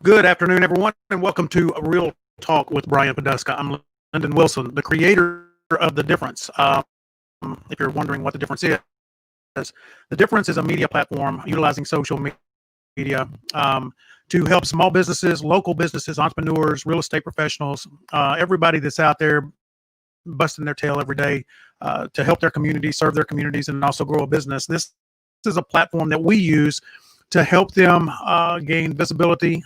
Good afternoon, everyone, and welcome to a Real Talk with Brian Poduska. I'm Lyndon Wilson, the creator of The Difference. If you're wondering what The Difference is, The Difference is a media platform utilizing social media to help small businesses, local businesses, entrepreneurs, real estate professionals, everybody that's out there busting their tail every day to help their community, serve their communities, and also grow a business. This is a platform that we use to help them gain visibility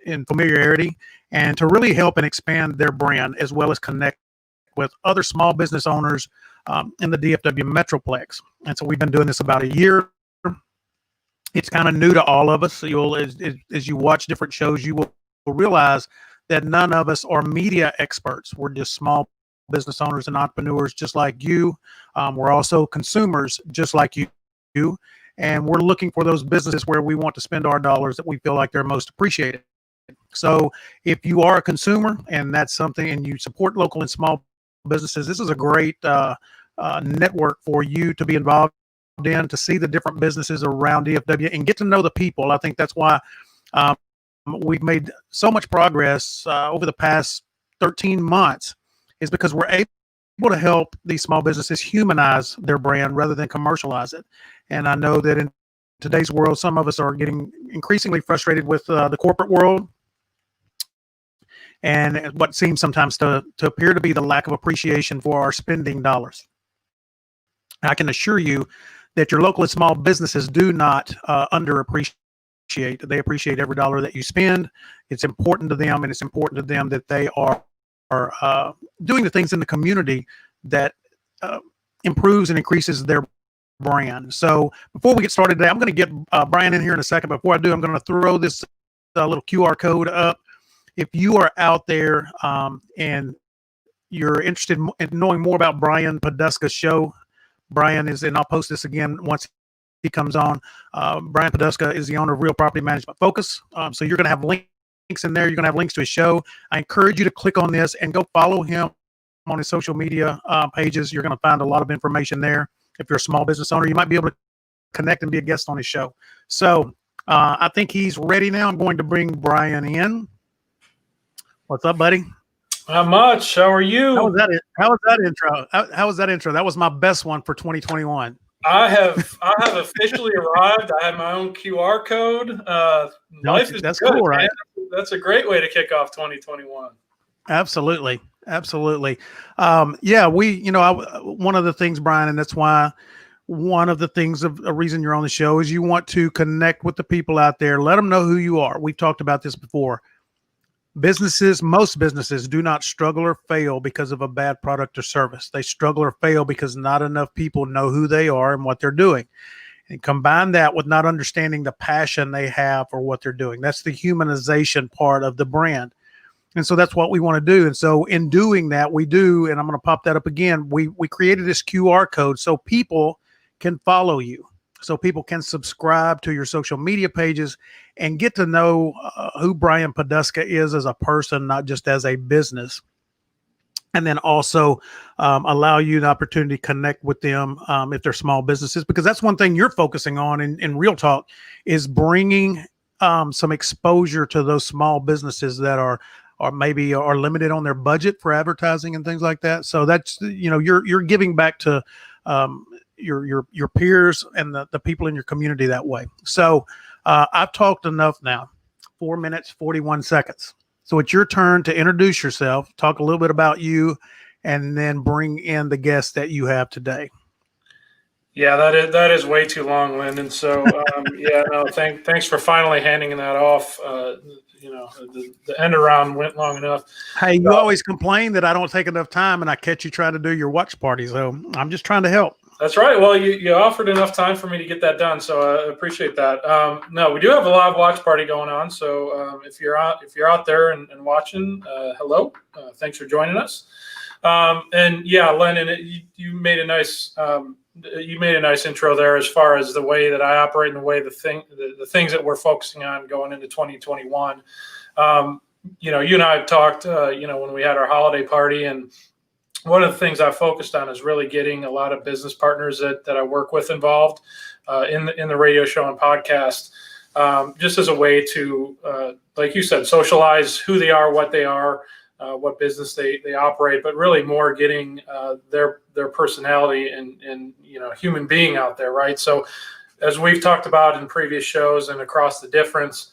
and familiarity, and to really help and expand their brand, as well as connect with other small business owners in the DFW Metroplex. And so we've been doing this about a year. It's kind of new to all of us. So you'll, as you watch different shows, you will realize that none of us are media experts. We're just small business owners and entrepreneurs just like you. We're also consumers just like you. And we're looking for those businesses where we want to spend our dollars that we feel like they're most appreciated. So if you are a consumer and that's something, and you support local and small businesses, this is a great network for you to be involved in, to see the different businesses around DFW and get to know the people. I think that's why we've made so much progress over the past 13 months, is because we're able to help these small businesses humanize their brand rather than commercialize it. And I know that in today's world, some of us are getting increasingly frustrated with the corporate world and what seems sometimes to appear to be the lack of appreciation for our spending dollars. I can assure you that your local and small businesses do not underappreciate. They appreciate every dollar that you spend. It's important to them, and it's important to them that they are doing the things in the community that improves and increases their brand. So before we get started today, I'm going to get Brian in here in a second. Before I do, I'm going to throw this little QR code up. If you are out there and you're interested in knowing more about Brian Poduska's show, Brian is, and I'll post this again once he comes on. Brian Poduska is the owner of Real Property Management Focus. So you're going to have links in there. You're going to have links to his show. I encourage you to click on this and go follow him on his social media pages. You're going to find a lot of information there. If you're a small business owner, you might be able to connect and be a guest on his show. So I think he's ready now. I'm going to bring Brian in. What's up, buddy? Not much. How are you? How was that intro? How was that intro? That was my best one for 2021. I have officially arrived. I had my own QR code. Life is that's good, cool, right? Man. That's a great way to kick off 2021. Absolutely. Yeah, one of the things, Brian, and that's why one of the things of a reason you're on the show is you want to connect with the people out there. Let them know who you are. We've talked about this before. Most businesses do not struggle or fail because of a bad product or service. They struggle or fail because not enough people know who they are and what they're doing. And combine that with not understanding the passion they have for what they're doing. That's the humanization part of the brand. And so that's what we want to do. And so in doing that, we do, and I'm going to pop that up again, we created this QR code so people can follow you, so people can subscribe to your social media pages and get to know who Brian Poduska is as a person, not just as a business. And then also allow you an opportunity to connect with them if they're small businesses, because that's one thing you're focusing on in Real Talk, is bringing some exposure to those small businesses that are maybe are limited on their budget for advertising and things like that. So that's, you're giving back to your peers and the people in your community that way. So I've talked enough now, 4 minutes, 41 seconds. So it's your turn to introduce yourself, talk a little bit about you, and then bring in the guests that you have today. Yeah, that is way too long, Lyndon. So thanks for finally handing that off. The end around went long enough. Hey, you always complain that I don't take enough time, and I catch you trying to do your watch party. So I'm just trying to help. That's right. Well, you offered enough time for me to get that done, so I appreciate that. No, we do have a live watch party going on. So if you're out there and watching, hello, thanks for joining us. And yeah, Lennon, you made a nice intro there as far as the way that I operate and the way the things that we're focusing on going into 2021. You and I have talked, when we had our holiday party, and one of the things I focused on is really getting a lot of business partners that I work with involved in the radio show and podcast. just as a way to, like you said, socialize who they are, what they are, what business they operate, but really more getting their personality and human being out there, right? So as we've talked about in previous shows and across the difference,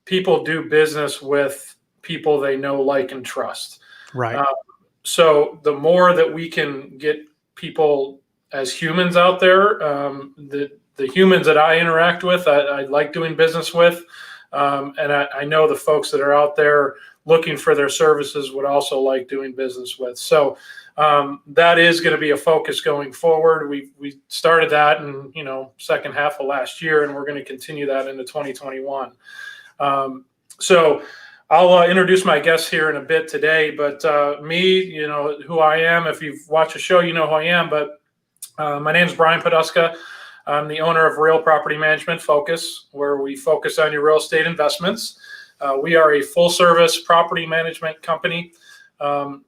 people do business with people they know, like, and trust. Right. So the more that we can get people as humans out there, the humans that I interact with, I like doing business with, and I know the folks that are out there looking for their services would also like doing business with. So that is going to be a focus going forward. We started that in second half of last year, and we're going to continue that into 2021. So I'll introduce my guests here in a bit today, but me, who I am. If you've watched the show, you know who I am, but my name is Brian Poduska. I'm the owner of Real Property Management Focus, where we focus on your real estate investments. We are a full-service property management company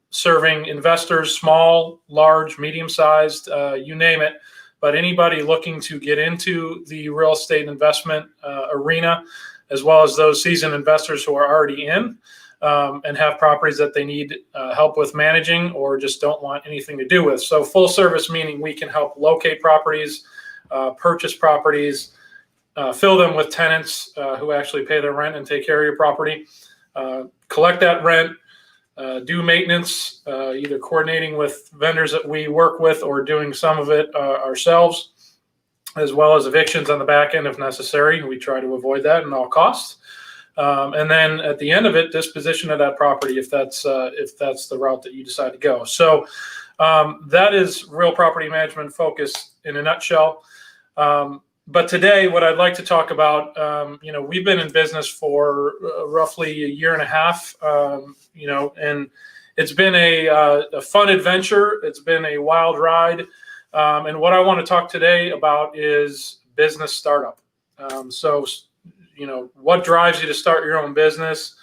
serving investors, small, large, medium-sized, you name it. But anybody looking to get into the real estate investment arena, as well as those seasoned investors who are already in and have properties that they need help with managing or just don't want anything to do with. So full service, meaning we can help locate properties, purchase properties, fill them with tenants who actually pay their rent and take care of your property, collect that rent, do maintenance, either coordinating with vendors that we work with or doing some of it ourselves, as well as evictions on the back end if necessary. We try to avoid that at all costs. And then at the end of it, disposition of that property if that's the route that you decide to go. So that is Real Property Management Focus in a nutshell. But today, what I'd like to talk about, we've been in business for roughly a year and a half, and it's been a fun adventure. It's been a wild ride. And what I want to talk today about is business startup. So, what drives you to start your own business?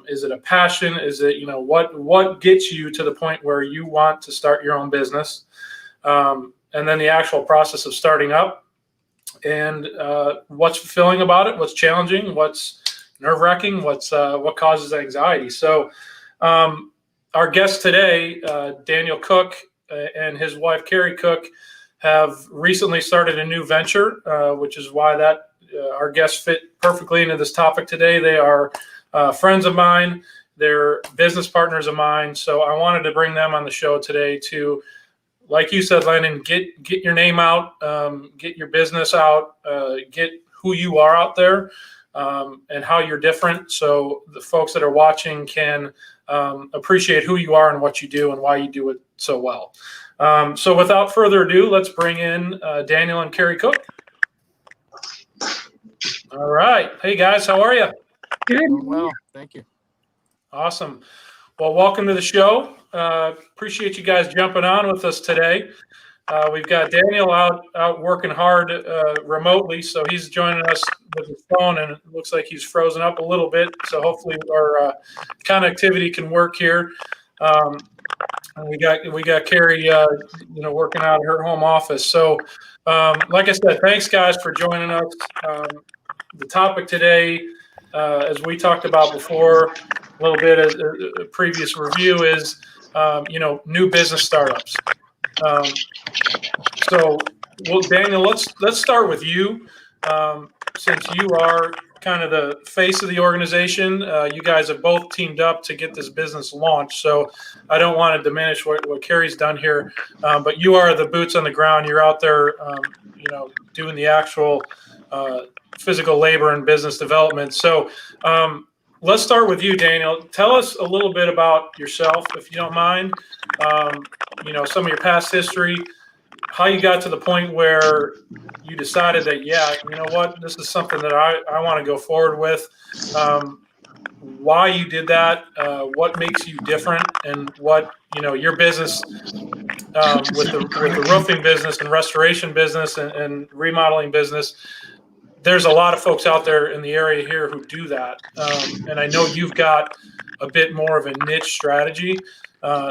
Is it a passion? Is it, what gets you to the point where you want to start your own business? And then the actual process of starting up. And what's fulfilling about it, what's challenging, what's nerve-wracking, what causes anxiety. So our guest today, Daniel Cook, and his wife, Carrie Cook, have recently started a new venture, which is why our guests fit perfectly into this topic today. They are friends of mine. They're business partners of mine. So I wanted to bring them on the show today to, like you said, Landon, get your name out, get your business out, get who you are out there, and how you're different, so the folks that are watching can appreciate who you are and what you do and why you do it so well. So without further ado, let's bring in Daniel and Carrie Cook. All right. Hey, guys. How are you? Good. Well, thank you. Awesome. Well, welcome to the show. Appreciate you guys jumping on with us today. We've got Daniel out working hard remotely, so he's joining us with his phone, and it looks like he's frozen up a little bit. So hopefully our connectivity can work here. And we got Carrie, working out of her home office. So, like I said, thanks guys for joining us. The topic today, as we talked about before, a little bit as a previous review, is new business startups. So, Daniel, let's start with you, since you are kind of the face of the organization. You guys have both teamed up to get this business launched. So I don't want to diminish what Carrie's done here, but you are the boots on the ground. You're out there, doing the actual physical labor and business development. So let's start with you, Daniel. Tell us a little bit about yourself, if you don't mind. Some of your past history, how you got to the point where you decided that, yeah, you know what, this is something that I want to go forward with. Why you did that, what makes you different, and what, your business with the roofing business and restoration business and remodeling business. There's a lot of folks out there in the area here who do that. And I know you've got a bit more of a niche strategy.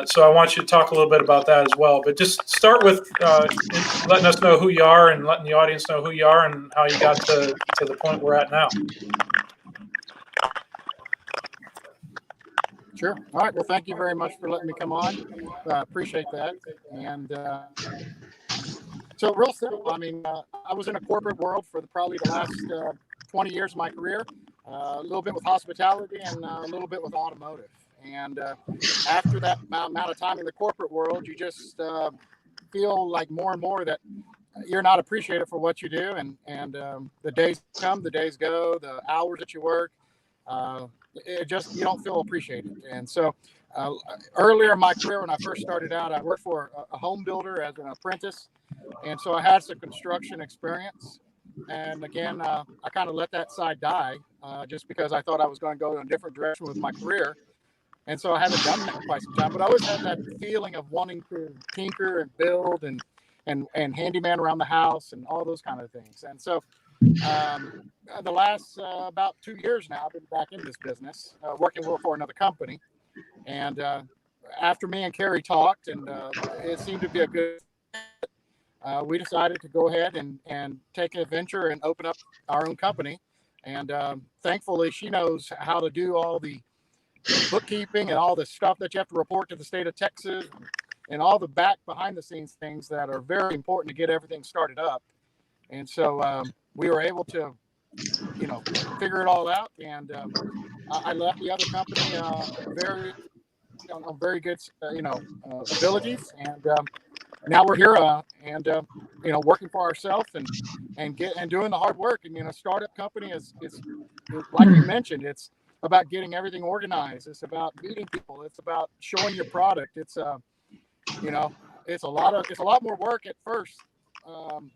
So I want you to talk a little bit about that as well. But just start with letting us know who you are and letting the audience know who you are and how you got to the point we're at now. Sure. All right. Well, thank you very much for letting me come on. Appreciate that. And so real simple. I mean, I was in a corporate world for probably the last 20 years of my career, a little bit with hospitality and a little bit with automotive. And after that amount of time in the corporate world, you just feel like more and more that you're not appreciated for what you do. And the days come, the days go, the hours that you work, it just, you don't feel appreciated. And so earlier in my career, when I first started out, I worked for a home builder as an apprentice. And so I had some construction experience. And again, I kind of let that side die just because I thought I was going to go in a different direction with my career. And so I haven't done that in quite some time, but I always had that feeling of wanting to tinker and build and handyman around the house and all those kind of things. And so the last about 2 years now, I've been back in this business, working for another company. And after me and Carrie talked, and it seemed to be a good fit, we decided to go ahead and take an adventure and open up our own company. And thankfully, she knows how to do all the bookkeeping and all the stuff that you have to report to the state of Texas and all the behind the scenes things that are very important to get everything started up. And so we were able to, figure it all out. And I left the other company on very good, abilities. And now we're here and working for ourselves and doing the hard work. And, a startup company is like you mentioned, it's about getting everything organized. It's about meeting people. It's about showing your product. It's it's a lot more work at first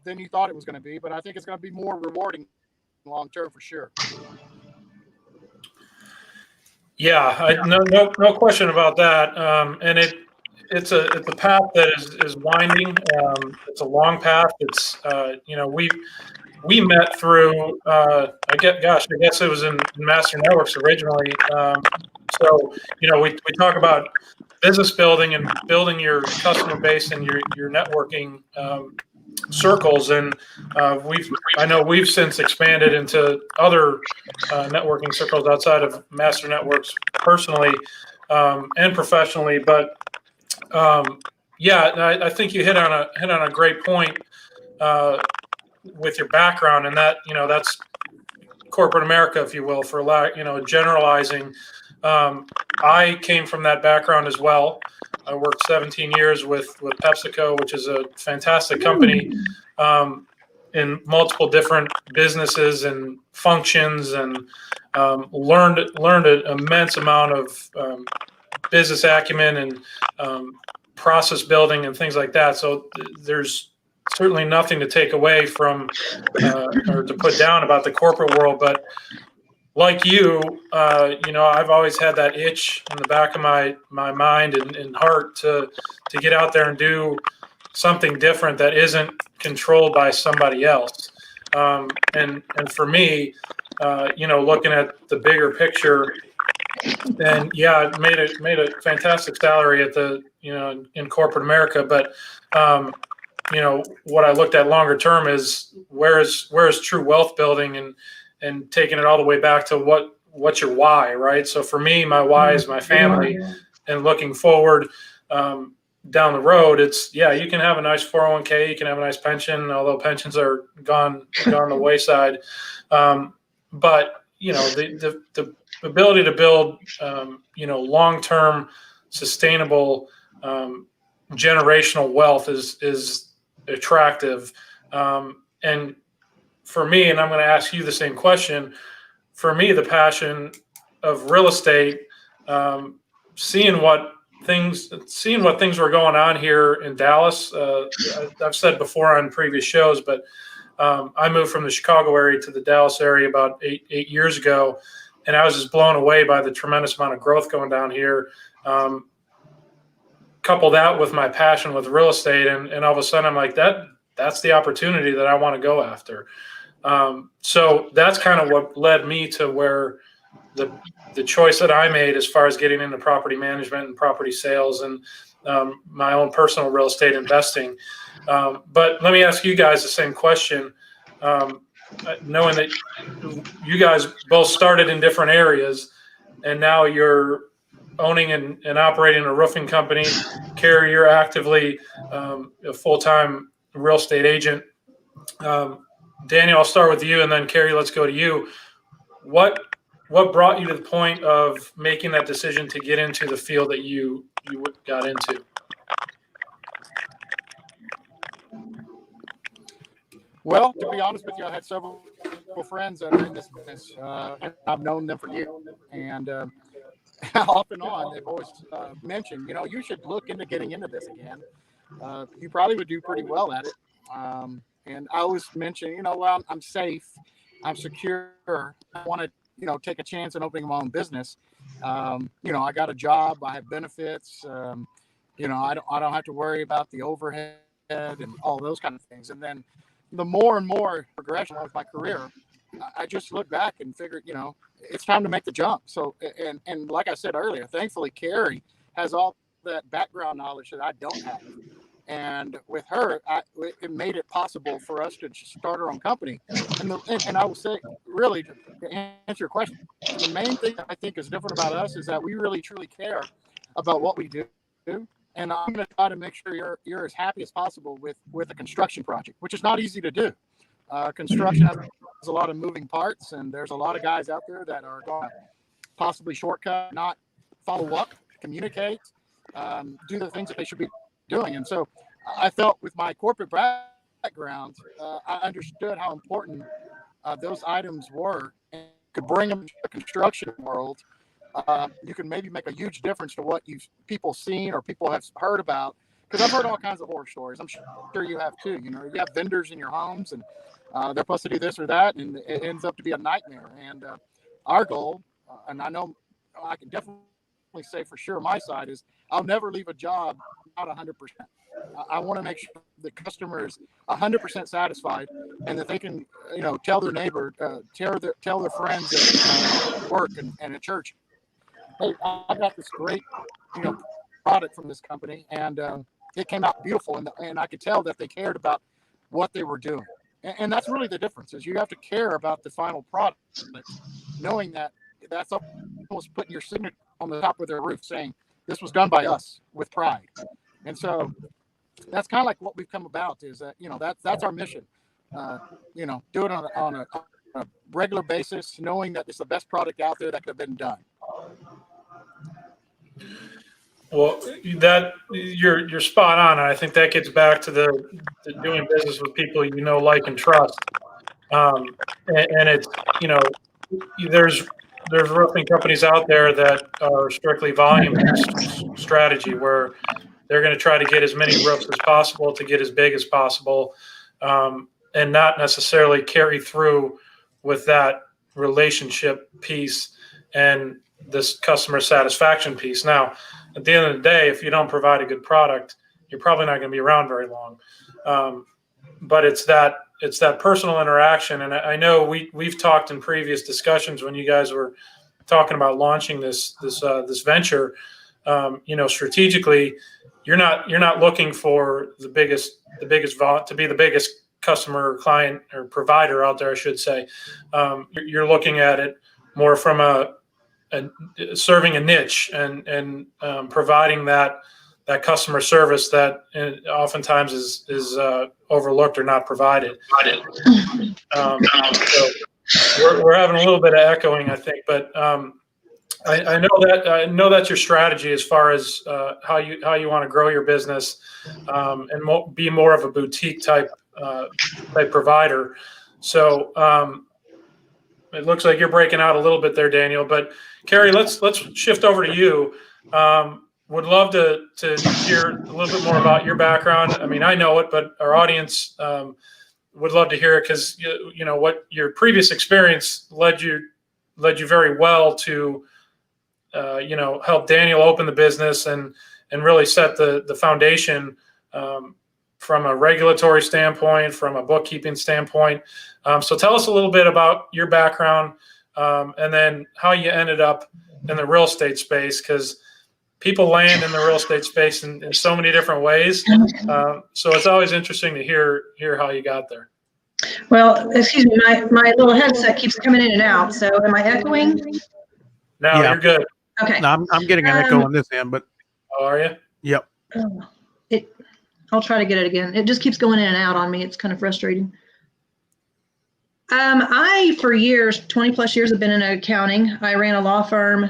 than you thought it was going to be, but I think it's going to be more rewarding long term for sure. Yeah, no question about that. And it's a path that is winding. It's a long path. It's we met through I guess it was in Master Networks originally. So we talk about business building and building your customer base and your networking circles, and I know we've since expanded into other networking circles outside of Master Networks personally and professionally. But I think you hit on a great point with your background, and that that's corporate America, if you will, for generalizing. I came from that background as well. I worked 17 years with PepsiCo, which is a fantastic company, in multiple different businesses and functions, and learned an immense amount of business acumen and process building and things like that. So there's certainly nothing to take away from or to put down about the corporate world, but like you, I've always had that itch in the back of my mind and heart to get out there and do something different that isn't controlled by somebody else. And for me, looking at the bigger picture, then made a fantastic salary at the in corporate America, but what I looked at longer term is where is true wealth building and taking it all the way back to what's your why, right? So for me, my why is my family, and looking forward down the road, it's you can have a nice 401k, you can have a nice pension, although pensions are gone the wayside. But the ability to build long-term sustainable generational wealth is attractive. And for me, and I'm going to ask you the same question, for me, the passion of real estate, seeing what things were going on here in Dallas. I've said before on previous shows, but I moved from the Chicago area to the Dallas area about eight years ago, and I was just blown away by the tremendous amount of growth going down here. Couple that with my passion with real estate, and all of a sudden I'm like, that's the opportunity that I want to go after. So that's kind of what led me to where the choice that I made as far as getting into property management and property sales and my own personal real estate investing. But let me ask you guys the same question. Knowing that you guys both started in different areas and now you're owning and operating a roofing company. Carrie, you're actively a full-time real estate agent. Daniel, I'll start with you, and then Carrie, let's go to you. What brought you to the point of making that decision to get into the field that you got into? Well, to be honest with you, I had several friends that are in this business, and I've known them for years. And off and on, they've always mentioned, you should look into getting into this again. You probably would do pretty well at it. And I always mention, well, I'm safe, I'm secure. I want to, take a chance in opening my own business. I got a job, I have benefits. I don't have to worry about the overhead and all those kind of things. And then the more and more progression of my career, I just look back and figure, it's time to make the jump. So, and like I said earlier, thankfully, Carrie has all that background knowledge that I don't have. And with her, it made it possible for us to start our own company. And I will say, really, to answer your question, the main thing I think is different about us is that we really, truly care about what we do. And I'm going to try to make sure you're as happy as possible with a construction project, which is not easy to do. Construction has a lot of moving parts, and there's a lot of guys out there that are going to possibly shortcut, not follow up, communicate, do the things that they should be doing. And so I felt with my corporate background, I understood how important those items were, and could bring them to the construction world. You can maybe make a huge difference to what people seen or people have heard about. Because I've heard all kinds of horror stories. I'm sure you have too. You have vendors in your homes, and they're supposed to do this or that, and it ends up to be a nightmare. And our goal, and I know I can definitely say for sure my side, is I'll never leave a job not 100%. I want to make sure the customer is 100% satisfied, and that they can, tell their neighbor, tell their friends at work and at church, hey, I got this great, product from this company, and it came out beautiful, and I could tell that they cared about what they were doing. And that's really the difference, is you have to care about the final product, knowing that that's almost putting your signature on the top of their roof, saying this was done by us with pride. And so that's kind of like what we've come about, is that, that's our mission. Do it on a regular basis, knowing that it's the best product out there that could have been done. Well, that you're spot on. And I think that gets back to the doing business with people like, and trust. And it's there's roofing companies out there that are strictly volume-based strategy, where they're going to try to get as many roofs as possible to get as big as possible, and not necessarily carry through with that relationship piece and this customer satisfaction piece. Now, at the end of the day, if you don't provide a good product, you're probably not going to be around very long. But it's that personal interaction. And I know we've talked in previous discussions when you guys were talking about launching this venture. Strategically, you're not looking for the biggest to be the biggest customer or client or provider out there, I should say. You're looking at it more from serving a niche and providing that customer service that oftentimes is overlooked or not provided. So we're having a little bit of echoing, I think, but I know that's your strategy as far as how you want to grow your business and be more of a boutique type provider. So it looks like you're breaking out a little bit there, Daniel. But Carrie, let's shift over to you. Would love to hear a little bit more about your background. I mean, I know it, but our audience would love to hear it, because what your previous experience led you very well to help Daniel open the business and really set the foundation from a regulatory standpoint, from a bookkeeping standpoint. So tell us a little bit about your background, and then how you ended up in the real estate space, because people land in the real estate space in so many different ways. So it's always interesting to hear how you got there. Well, excuse me, my little headset keeps coming in and out. So am I echoing? No, Yeah. you're good. Okay. No, I'm getting an echo on this end, but How are you? yep. I'll try to get it again. It just keeps going in and out on me. It's kind of frustrating. I, for years, 20 plus years, have been in accounting. I ran a law firm,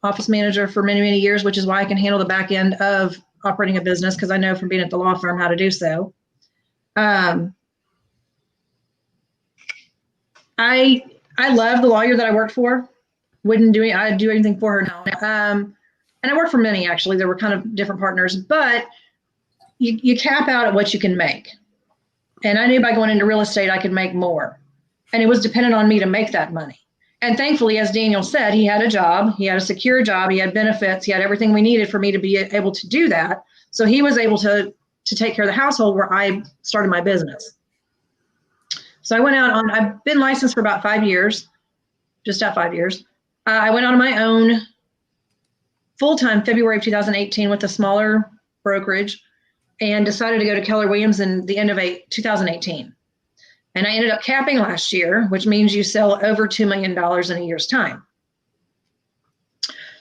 office manager for many, many years, which is why I can handle the back end of operating a business, because I know from being at the law firm how to do so. I love the lawyer that I worked for. I'd do anything for her now. And I worked for many, actually. There were kind of different partners, but you cap out at what you can make. And I knew by going into real estate, I could make more. And it was dependent on me to make that money. And thankfully, as Daniel said, he had a job, he had a secure job, he had benefits, he had everything we needed for me to be able to do that. So he was able to take care of the household where I started my business. So I went out on, I've been licensed for about 5 years, just about 5 years. I went on my own full-time February of 2018 with a smaller brokerage and decided to go to Keller Williams in the end of 2018. And I ended up capping last year, which means you sell over $2 million in a year's time.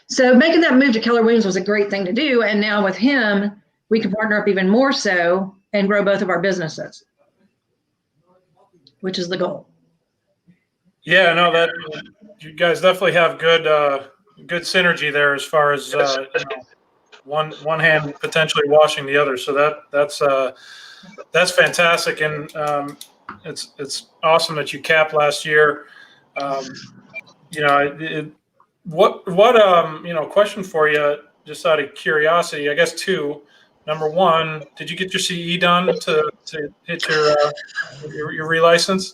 So making that move to Keller Williams was a great thing to do. And now with him, we can partner up even more so and grow both of our businesses, which is the goal. Yeah, no, that you guys definitely have good synergy there as far as one hand potentially washing the other. So that's fantastic, and it's awesome that you capped last year. Question for you, just out of curiosity, I guess two. Number one, did you get your CE done to hit your relicense?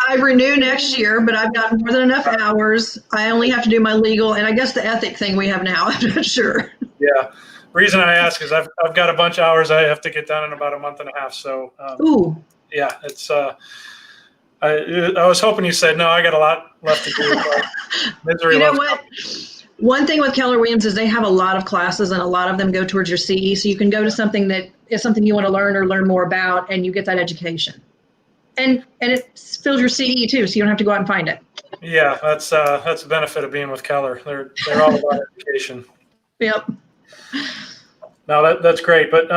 I renew next year, but I've got more than enough hours. I only have to do my legal and I guess the ethic thing we have now. I'm not sure. Yeah. Reason I ask is I've got a bunch of hours I have to get done in about a month and a half. So, Ooh. Yeah, it's, I was hoping you said, no, I got a lot left to do. Misery You know loves what? One thing with Keller Williams is they have a lot of classes and a lot of them go towards your CE. So you can go to something that is something you want to learn or learn more about and you get that education. And it fills your CE too, so you don't have to go out and find it. Yeah, that's a benefit of being with Keller. They're all about education. Yep. No, that's great. But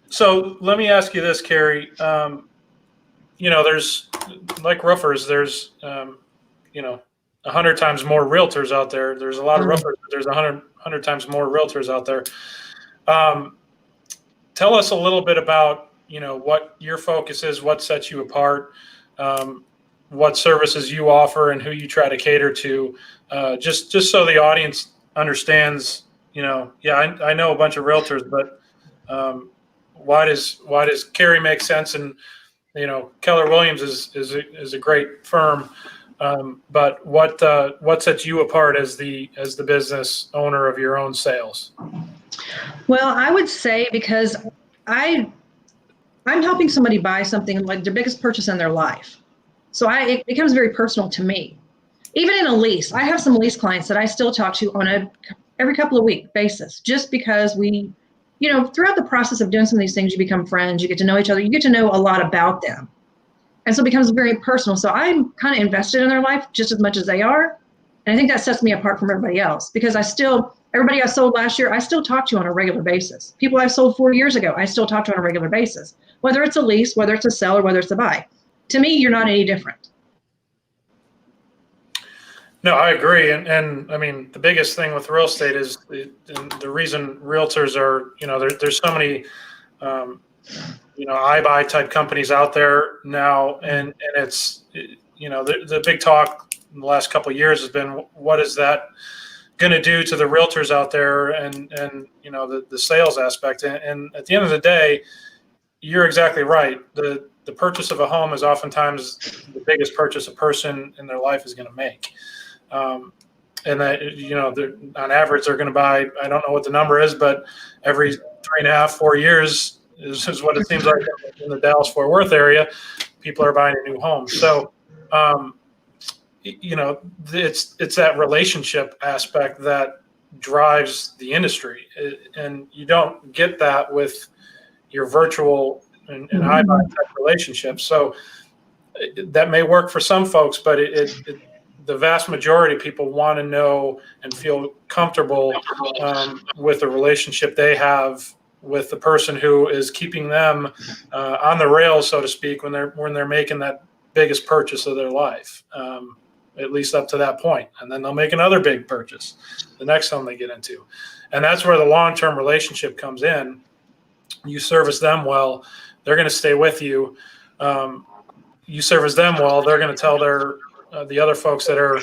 so let me ask you this, Carrie. There's like roofers. There's 100 times more realtors out there. There's a lot of roofers, but there's 100 times more realtors out there. Tell us a little bit about what your focus is, what sets you apart, what services you offer, and who you try to cater to, just so the audience understands. I know a bunch of realtors, but why does Carrie make sense? And Keller Williams is a great firm, but what sets you apart as the business owner of your own sales? Well, I would say because I'm helping somebody buy something like their biggest purchase in their life. So it becomes very personal to me. Even in a lease, I have some lease clients that I still talk to on every couple of week basis, just because we, throughout the process of doing some of these things, you become friends, you get to know each other, you get to know a lot about them. And so it becomes very personal. So I'm kind of invested in their life just as much as they are. And I think that sets me apart from everybody else because everybody I sold last year, I still talk to on a regular basis. People I sold 4 years ago, I still talk to on a regular basis. Whether it's a lease, whether it's a sell, or whether it's a buy. To me, you're not any different. No, I agree. And I mean, the biggest thing with real estate is the reason realtors are, there's so many, iBuy type companies out there now. And it's, the big talk in the last couple of years has been, what is that going to do to the realtors out there and the sales aspect. And at the end of the day, you're exactly right. The purchase of a home is oftentimes the biggest purchase a person in their life is going to make. And that, on average, they're going to buy, I don't know what the number is, but every 3.5, 4 years is what it seems like in the Dallas-Fort Worth area, people are buying a new home. So, it's that relationship aspect that drives the industry, and you don't get that with your virtual and iBuy type relationships. So that may work for some folks, but the vast majority of people want to know and feel comfortable with the relationship they have with the person who is keeping them on the rails, so to speak, when they're making that biggest purchase of their life, at least up to that point. And then they'll make another big purchase, the next one they get into. And that's where the long-term relationship comes in. You service them well, they're going to stay with you. You service them well, they're going to tell the other folks that are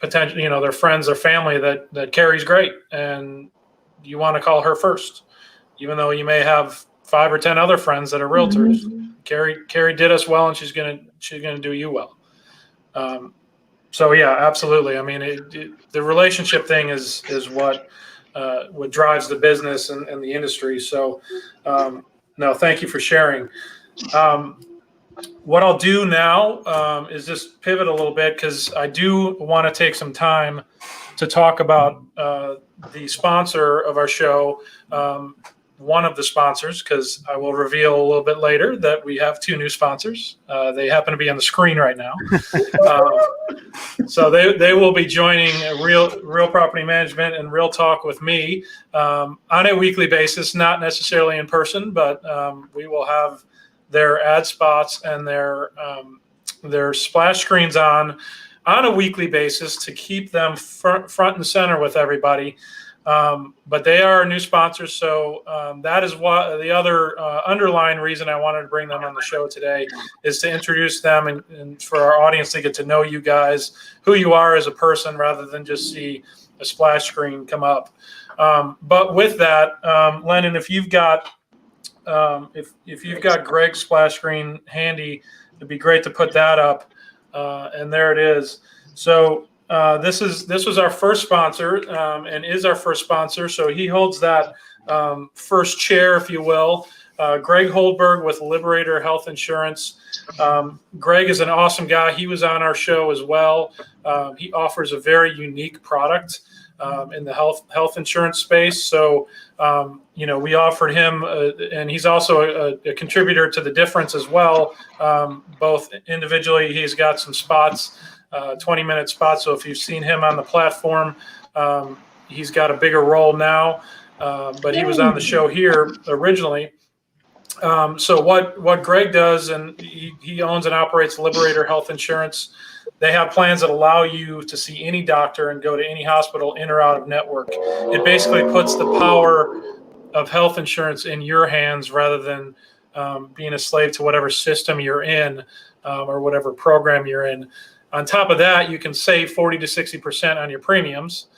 potentially, their friends, their family, that Carrie's great, and you want to call her first, even though you may have 5 or 10 other friends that are realtors. Carrie did us well, and she's gonna do you well. So yeah, absolutely. I mean, the relationship thing is what drives the business and the industry. So no, thank you for sharing. What I'll do now is just pivot a little bit, because I do want to take some time to talk about the sponsor of our show, one of the sponsors, because I will reveal a little bit later that we have 2 new sponsors. They happen to be on the screen right now. So they will be joining Real Property Management and Real Talk with me on a weekly basis, not necessarily in person, but we will have their ad spots and their splash screens on a weekly basis to keep them front and center with everybody. But they are new sponsors, so that is what the other underlying reason I wanted to bring them on the show today, is to introduce them and for our audience to get to know you guys, who you are as a person, rather than just see a splash screen come up. But with that, Lennon, if you've got Greg's splash screen handy, it'd be great to put that up. And there it is. So this was our first sponsor, and is our first sponsor. So he holds that first chair, if you will. Greg Holdberg with Liberator Health Insurance. Greg is an awesome guy. He was on our show as well. He offers a very unique product in the health insurance space. So, we offered him, and he's also a contributor to The Difference as well. Both individually, he's got some spots, 20-minute spots. So if you've seen him on the platform, he's got a bigger role now, but he was on the show here originally. So what Greg does, and he owns and operates Liberator Health Insurance. They have plans that allow you to see any doctor and go to any hospital in or out of network. It basically puts the power of health insurance in your hands, rather than being a slave to whatever system you're in or whatever program you're in. On top of that, you can save 40 to 60% on your premiums.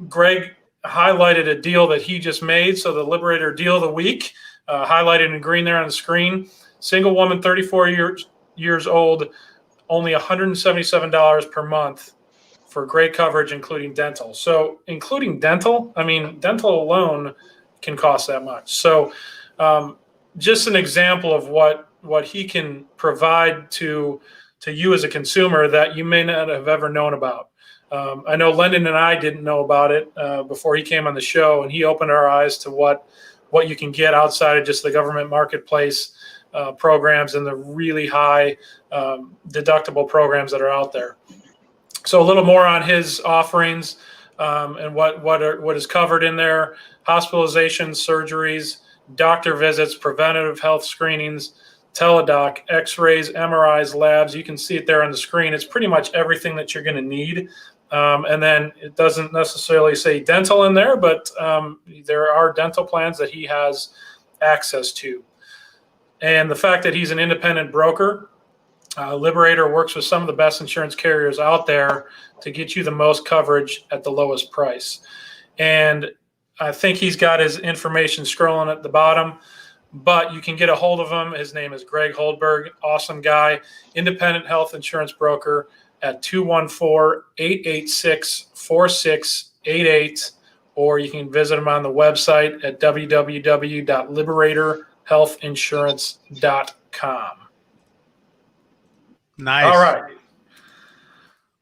Greg highlighted a deal that he just made. So the Liberator deal of the week, highlighted in green there on the screen. Single woman, 34 years old, only $177 per month for great coverage, including dental. So including dental, dental alone can cost that much. So just an example of what he can provide to you as a consumer that you may not have ever known about. I know Lyndon and I didn't know about it before he came on the show, and he opened our eyes to what you can get outside of just the government marketplace programs and the really high deductible programs that are out there. So a little more on his offerings and what is covered in there: hospitalizations, surgeries, doctor visits, preventative health screenings, teledoc, x-rays, MRIs, labs. You can see it there on the screen. It's pretty much everything that you're going to need. And then it doesn't necessarily say dental in there, but there are dental plans that he has access to. And the fact that he's an independent broker, Liberator works with some of the best insurance carriers out there to get you the most coverage at the lowest price. And I think he's got his information scrolling at the bottom, but you can get a hold of him. His name is Greg Holdberg, awesome guy, independent health insurance broker at 214-886-4688, or you can visit him on the website at www.liberatorhealthinsurance.com. Nice. All right.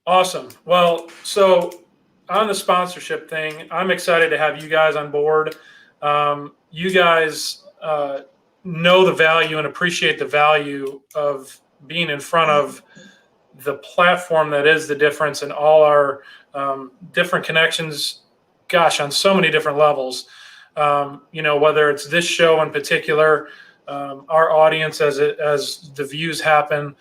Awesome. Well, so on the sponsorship thing, I'm excited to have you guys on board. You guys know the value and appreciate the value of being in front of the platform that is the difference in all our different connections, gosh, on so many different levels. Whether it's this show in particular, our audience as the views happen,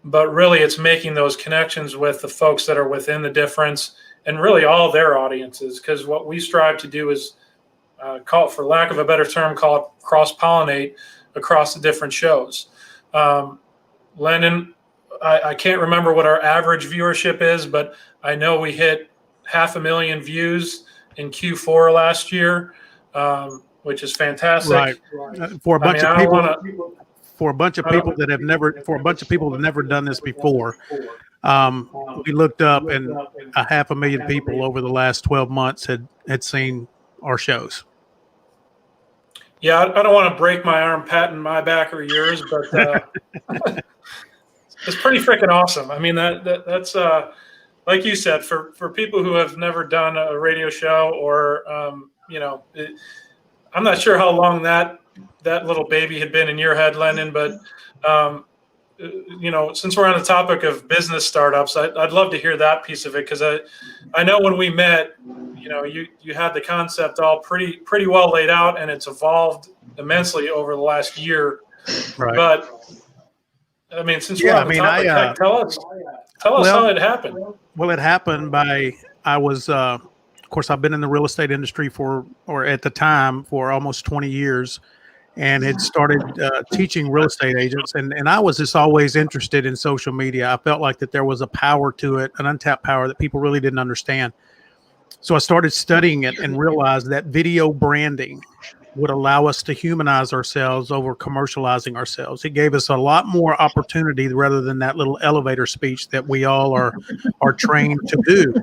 but really it's making those connections with the folks that are within the difference and really all their audiences. Because what we strive to do is call it, for lack of a better term, call it cross-pollinate across the different shows. Lennon, I can't remember what our average viewership is, but I know we hit 500,000 views in Q4 last year, which is fantastic. Right. For a bunch of people. For a bunch of people that have never done this before, we looked up and 500,000 people over the last 12 months had seen our shows. Yeah, I don't want to break my arm patting my back or yours, but it's pretty freaking awesome. I mean, that's like you said, for people who have never done a radio show or I'm not sure how long that little baby had been in your head, Lennon, but since we're on the topic of business startups, I'd love to hear that piece of it, because I know when we met, you had the concept all pretty well laid out, and it's evolved immensely over the last year. Right. But I mean, since we're on the topic, tell us how it happened. Well, it happened of course, I've been in the real estate industry at the time for almost 20 years, and had started teaching real estate agents. And I was just always interested in social media. I felt like that there was a power to it, an untapped power that people really didn't understand. So I started studying it and realized that video branding would allow us to humanize ourselves over commercializing ourselves. It gave us a lot more opportunity rather than that little elevator speech that we all are trained to do.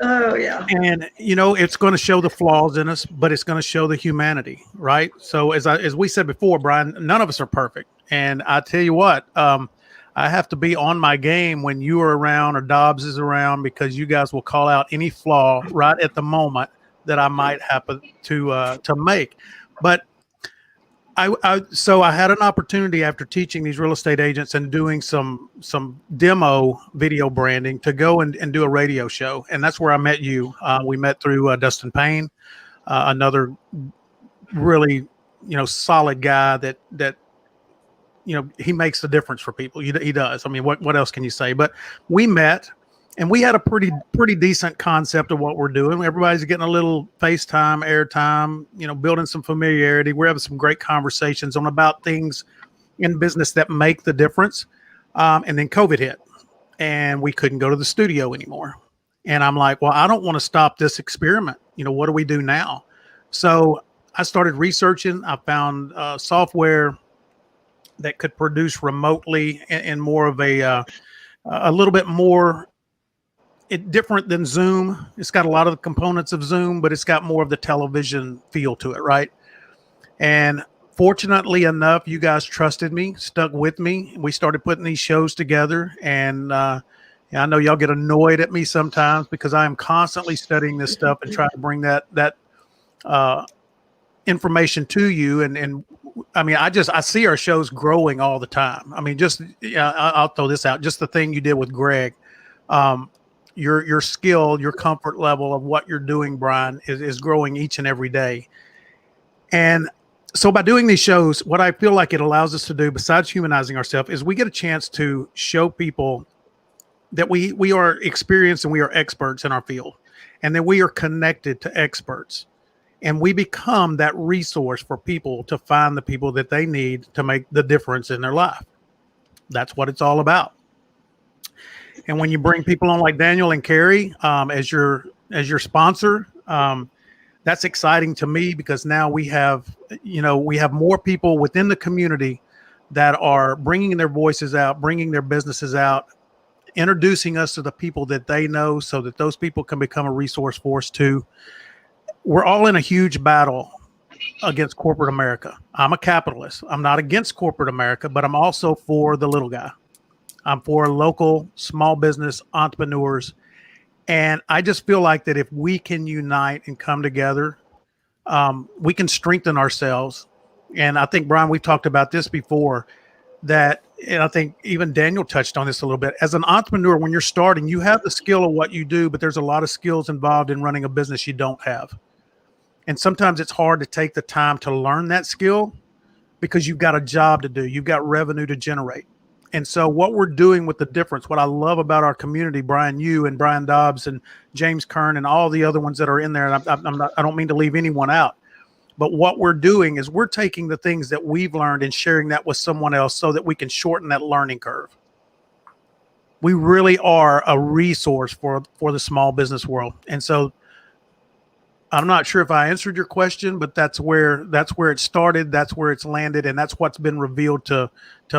Oh yeah. And it's going to show the flaws in us, but it's going to show the humanity, right? So as we said before, Brian, none of us are perfect. And I tell you what, I have to be on my game when you are around or Dobbs is around, because you guys will call out any flaw right at the moment that I might happen to make. But so I had an opportunity after teaching these real estate agents and doing some demo video branding to go and do a radio show. And that's where I met you. We met through Dustin Payne, another really, solid guy that he makes the difference for people. He does. I mean, what else can you say? But we met, and we had a pretty decent concept of what we're doing. Everybody's getting a little FaceTime, airtime, building some familiarity. We're having some great conversations about things in business that make the difference. And then COVID hit, and we couldn't go to the studio anymore. And I'm like, well, I don't want to stop this experiment. What do we do now? So I started researching. I found software that could produce remotely and more of a little bit more different than Zoom. It's got a lot of the components of Zoom, but it's got more of the television feel to it, right? And fortunately enough, you guys trusted me, stuck with me. We started putting these shows together, and I know y'all get annoyed at me sometimes because I am constantly studying this stuff and trying to bring that information to you. And I mean, I see our shows growing all the time. I mean, I'll throw this out. Just the thing you did with Greg, your skill, your comfort level of what you're doing, Brian, is growing each and every day. And so by doing these shows, what I feel like it allows us to do, besides humanizing ourselves, is we get a chance to show people that we are experienced and we are experts in our field, and that we are connected to experts. And we become that resource for people to find the people that they need to make the difference in their life. That's what it's all about. And when you bring people on like Daniel and Carrie as your sponsor, that's exciting to me, because now we have more people within the community that are bringing their voices out, bringing their businesses out, introducing us to the people that they know, so that those people can become a resource for us too. We're all in a huge battle against corporate America. I'm a capitalist. I'm not against corporate America, but I'm also for the little guy. I'm for local small business entrepreneurs. And I just feel like that if we can unite and come together, we can strengthen ourselves. And I think, Brian, we've talked about this before, that, and I think even Daniel touched on this a little bit. As an entrepreneur, when you're starting, you have the skill of what you do, but there's a lot of skills involved in running a business you don't have. And sometimes it's hard to take the time to learn that skill because you've got a job to do. You've got revenue to generate. And so what we're doing with the difference, what I love about our community, Brian, you and Brian Dobbs and James Kern and all the other ones that are in there, and I don't mean to leave anyone out, but what we're doing is we're taking the things that we've learned and sharing that with someone else so that we can shorten that learning curve. We really are a resource for the small business world. And so I'm not sure if I answered your question, but that's where it started. That's where it's landed. And that's what's been revealed to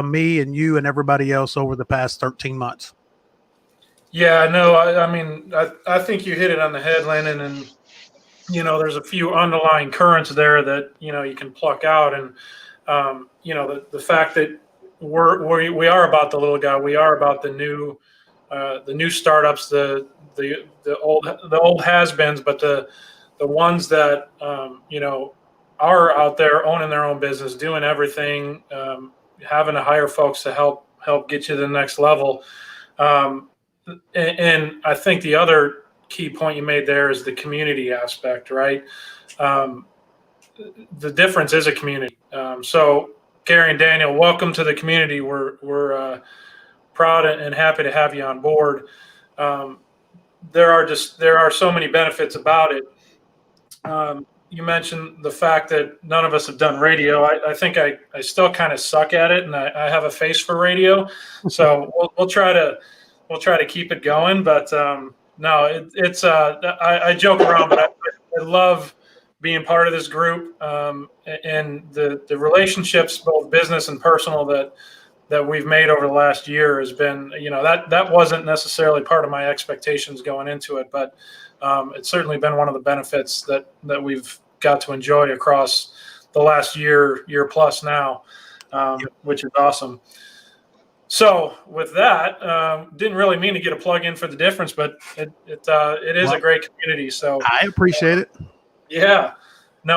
me and you and everybody else over the past 13 months. Yeah, no, I mean, I think you hit it on the head, Landon, and, you know, there's a few underlying currents there that, you know, you can pluck out. And, you know, the fact that we are about the little guy, we are about the new startups, the old has-beens, but the ones that, you know, are out there owning their own business, doing everything, having to hire folks to help get you to the next level. And I think the other key point you made there is the community aspect, right? The difference is a community. So Gary and Daniel, welcome to the community. We're proud and happy to have you on board. There are so many benefits about it. You mentioned the fact that none of us have done radio. I think I still kind of suck at it, and I have a face for radio. So we'll try to keep it going. But no, it's I joke around, but I love being part of this group, and the relationships, both business and personal, that we've made over the last year has been, you know, that wasn't necessarily part of my expectations going into it, but it's certainly been one of the benefits that we've got to enjoy across the last year plus now, which is awesome. So with that, didn't really mean to get a plug in for the difference, but it is a great community. So I appreciate it. Yeah. No,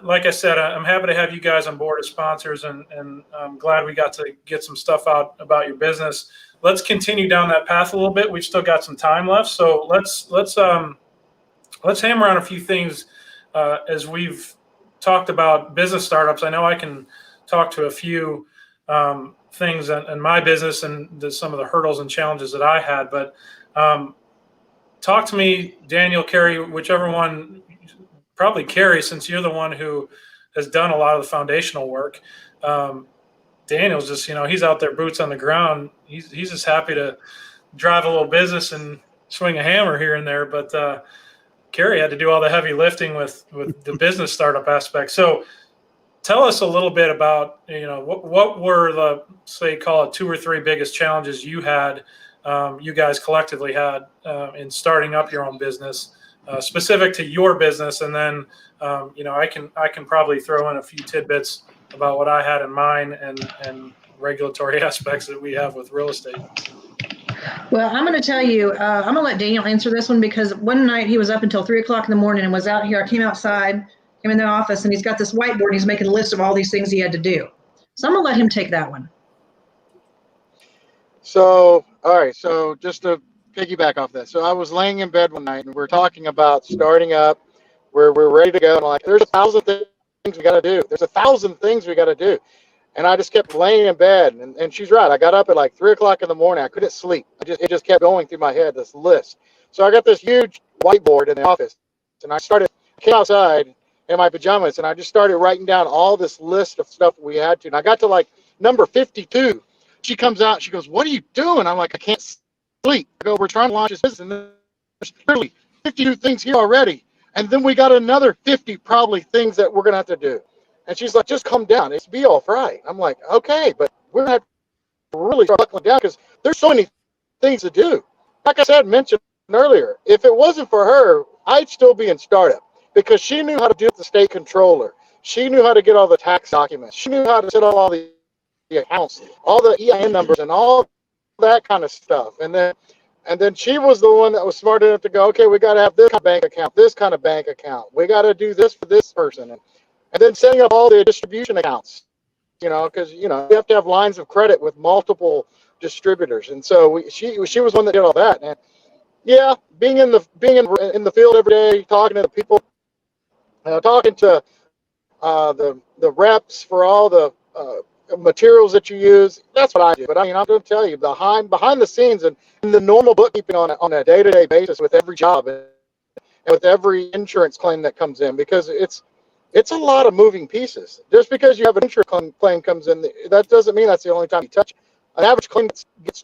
like I said, I'm happy to have you guys on board as sponsors, and I'm glad we got to get some stuff out about your business. Let's continue down that path a little bit. We've still got some time left, so let's hammer on a few things as we've talked about business startups. I know I can talk to a few things in my business and some of the hurdles and challenges that I had, but talk to me, Daniel, Carrie, whichever one. Probably Carrie, since you're the one who has done a lot of the foundational work. Daniel's just, you know, he's out there, boots on the ground. He's just happy to drive a little business and swing a hammer here and there. But Carrie had to do all the heavy lifting with the business startup aspect. So tell us a little bit about, you know, what were the, say, call it 2 or 3 biggest challenges you had, you guys collectively had in starting up your own business. Specific to your business, and then you know, I can probably throw in a few tidbits about what I had in mine and regulatory aspects that we have with real estate. Well, I'm going to tell you, I'm going to let Daniel answer this one, because one night he was up until 3 o'clock in the morning and was out here. I came outside, came in the office, and he's got this whiteboard. And he's making a list of all these things he had to do. So I'm going to let him take that one. So, all right. So just to piggyback off that. So I was laying in bed one night and we're talking about starting up. We're ready to go. And I'm like, there's 1,000 things we got to do. There's 1,000 things we got to do. And I just kept laying in bed. And she's right. I got up at like 3 o'clock in the morning. I couldn't sleep. It just kept going through my head, this list. So I got this huge whiteboard in the office, and I came outside in my pajamas, and I just started writing down all this list of stuff we had to. And I got to like number 52. She comes out. She goes, "What are you doing?" I'm like, "I can't sleep." I go, "We're trying to launch this business, and there's literally 52 things here already. And then we got another 50 probably things that we're going to have to do." And she's like, "Just calm down. It's be all right." I'm like, "Okay, but we're going to have to really start buckling down because there's so many things to do." Like I said, mentioned earlier, if it wasn't for her, I'd still be in startup because she knew how to deal with the state controller. She knew how to get all the tax documents. She knew how to set up all the accounts, all the EIN numbers, and all that kind of stuff. And then she was the one that was smart enough to go, okay, we got to have this kind of bank account, this kind of bank account. We got to do this for this person. And then setting up all the distribution accounts, because, you have to have lines of credit with multiple distributors. And so she was one that did all that. And yeah, being in the field every day, talking to the people, talking to the reps for all the materials that you use, that's what I do. But I mean, I'm going to tell you, behind the scenes and in the normal bookkeeping on a day-to-day basis with every job and with every insurance claim that comes in, because it's a lot of moving pieces. Just because you have an insurance claim comes in, that doesn't mean that's the only time you touch it. An average claim gets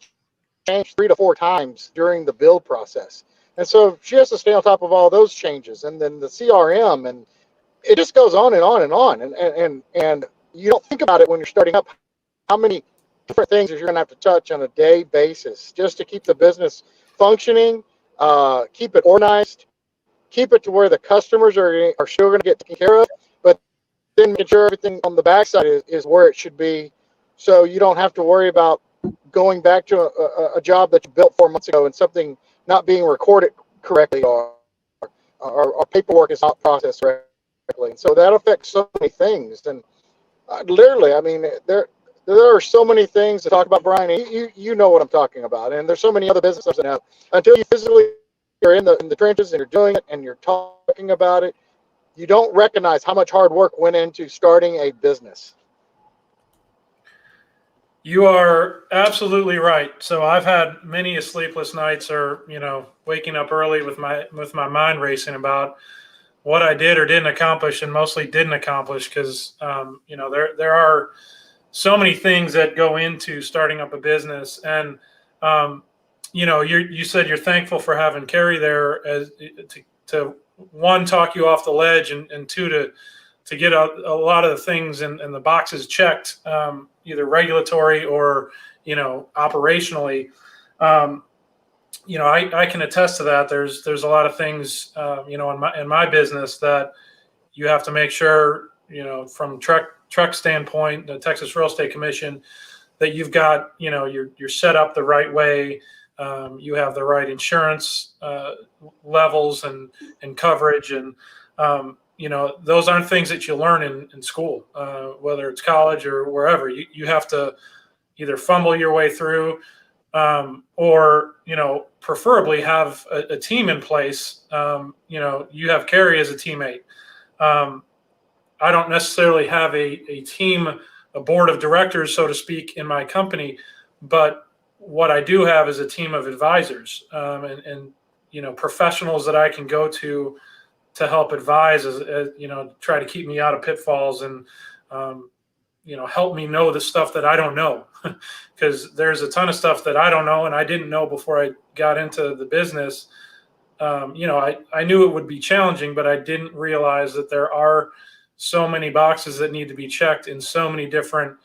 changed 3 to 4 times during the build process. And so she has to stay on top of all those changes, and then the CRM, and it just goes on and on and on. And you don't think about it when you're starting up, how many different things you're going to have to touch on a day basis just to keep the business functioning, keep it organized, keep it to where the customers are still going to get taken care of, but then making sure everything on the backside is where it should be, so you don't have to worry about going back to a job that you built 4 months ago and something not being recorded correctly, or paperwork is not processed correctly. And so that affects so many things. And literally, I mean, there are so many things to talk about, Brian. You know what I'm talking about. And there's so many other businesses that have, until you physically are in the trenches and you're doing it and you're talking about it, you don't recognize how much hard work went into starting a business. You are absolutely right. So I've had many sleepless nights, or waking up early with my mind racing about what I did or didn't accomplish, and mostly didn't accomplish, because there are so many things that go into starting up a business. And you said you're thankful for having Carrie there as to one, talk you off the ledge, and two, to get a lot of the things and the boxes checked, either regulatory or operationally. I can attest to that. There's a lot of things in my business that you have to make sure, from truck standpoint, the Texas Real Estate Commission, that you've got you're set up the right way. You have the right insurance levels and coverage, and those aren't things that you learn in school, whether it's college or wherever. You have to either fumble your way through, or preferably have a team in place. You have Carrie as a teammate. I don't necessarily have a team, a board of directors, so to speak, in my company, but what I do have is a team of advisors, and professionals that I can go to help advise, as try to keep me out of pitfalls, and help me know the stuff that I don't know, because there's a ton of stuff that I don't know and I didn't know before I got into the business. I knew it would be challenging, but I didn't realize that there are so many boxes that need to be checked in so many different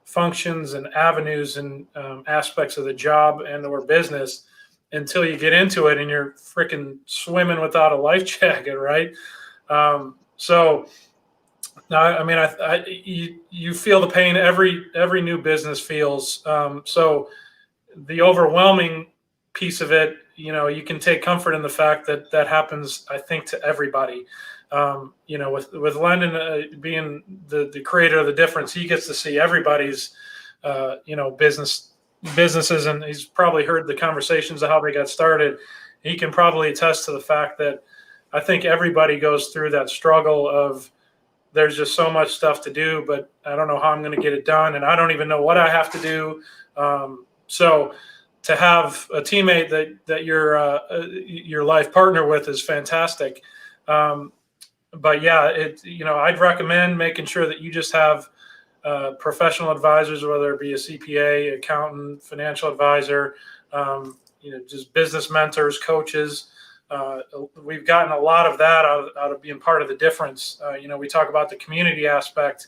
functions and avenues and aspects of the job and or business, until you get into it and you're freaking swimming without a life jacket, right? So I mean, you feel the pain every new business feels. So the overwhelming piece of it, you can take comfort in the fact that happens, I think, to everybody. With Lendon being the creator of the difference, he gets to see everybody's businesses, and he's probably heard the conversations of how they got started. He can probably attest to the fact that I think everybody goes through that struggle of, there's just so much stuff to do, but I don't know how I'm going to get it done, and I don't even know what I have to do. So to have a teammate that you're your life partner with is fantastic. But yeah, I'd recommend making sure that you just have professional advisors, whether it be a CPA, accountant, financial advisor, just business mentors, coaches. We've gotten a lot of that out of being part of the difference. We talk about the community aspect.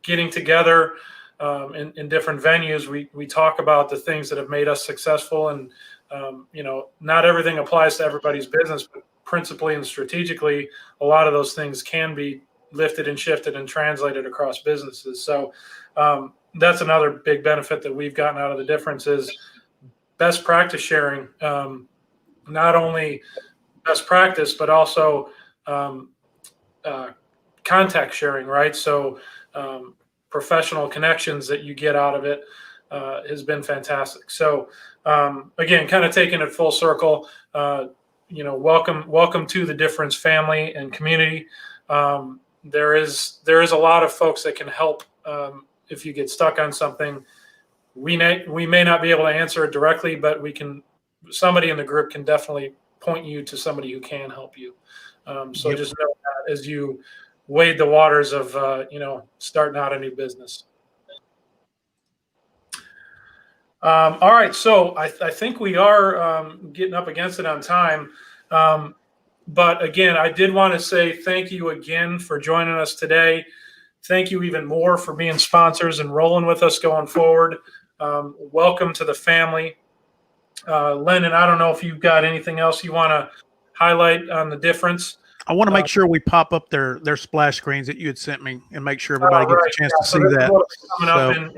Getting together in different venues, we talk about the things that have made us successful, and not everything applies to everybody's business, but principally and strategically, a lot of those things can be lifted and shifted and translated across businesses. So that's another big benefit that we've gotten out of the difference is best practice sharing. Not only best practice, but also contact sharing, right? So professional connections that you get out of it has been fantastic. So again, kind of taking it full circle, welcome to the Difference family and community. There is a lot of folks that can help if you get stuck on something. We may not be able to answer it directly, but somebody in the group can definitely point you to somebody who can help you. So just know that as you wade the waters of starting out a new business. All right, so I think we are getting up against it on time. But again, I did want to say thank you again for joining us today. Thank you even more for being sponsors and rolling with us going forward. Welcome to the family. Lennon, I don't know if you've got anything else you want to highlight on the difference. I want to make sure we pop up their splash screens that you had sent me and make sure everybody gets a chance to see that. Coming up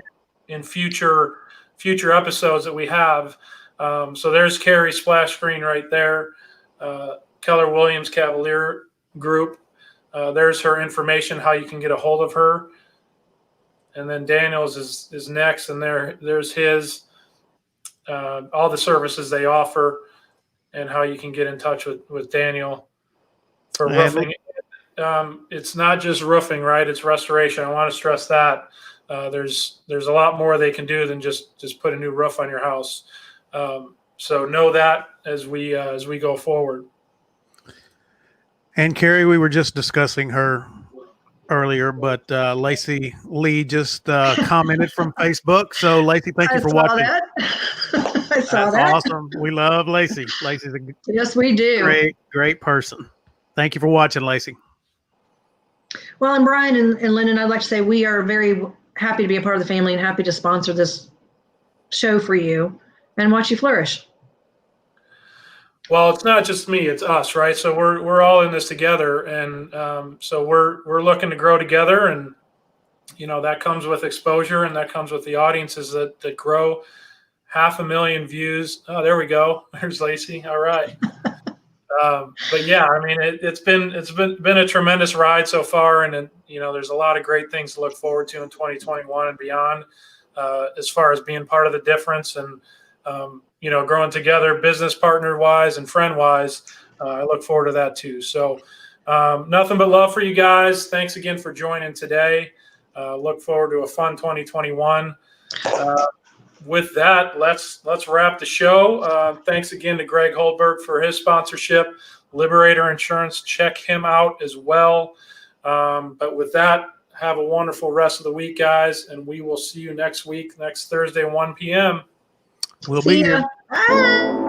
in future episodes that we have. So there's Carrie's splash screen right there. Keller Williams Cavalier Group. There's her information, how you can get a hold of her. And then Daniel's is next, and there's his, all the services they offer and how you can get in touch with Daniel for roofing. It's not just roofing, right? It's restoration. I want to stress that. There's a lot more they can do than just put a new roof on your house. So know that as we go forward. And Carrie, we were just discussing her earlier, but Lacey Lee just commented from Facebook. So Lacey, thank you for watching. I saw that. Awesome. We love Lacey. Lacey's a yes, we do. Great person. Thank you for watching, Lacey. Well, and Brian and Lennon, I'd like to say we are very happy to be a part of the family and happy to sponsor this show for you and watch you flourish. Well, it's not just me; it's us, right? So we're all in this together, and so we're looking to grow together, and that comes with exposure, and that comes with the audiences that grow. 500,000 views. Oh, there we go. There's Lacey. All right. But yeah, I mean, it's been a tremendous ride so far, and there's a lot of great things to look forward to in 2021 and beyond, as far as being part of the difference and growing together, business partner wise and friend wise. I look forward to that too. So nothing but love for you guys. Thanks again for joining today. Look forward to a fun 2021. With that, let's wrap the show. Thanks again to Greg Holdberg for his sponsorship. Liberator Insurance, check him out as well. But with that, have a wonderful rest of the week, guys, and we will see you next week, next Thursday, 1 p.m. We'll be here. Bye.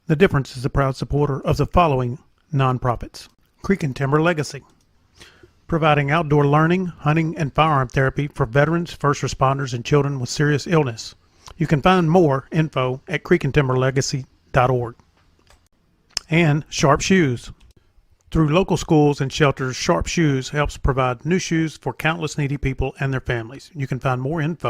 The Difference is a proud supporter of the following nonprofits. Creek and Timber Legacy, providing outdoor learning, hunting, and firearm therapy for veterans, first responders, and children with serious illness. You can find more info at creekandtimberlegacy.org. And Sharp Shoes. Through local schools and shelters, Sharp Shoes helps provide new shoes for countless needy people and their families. You can find more info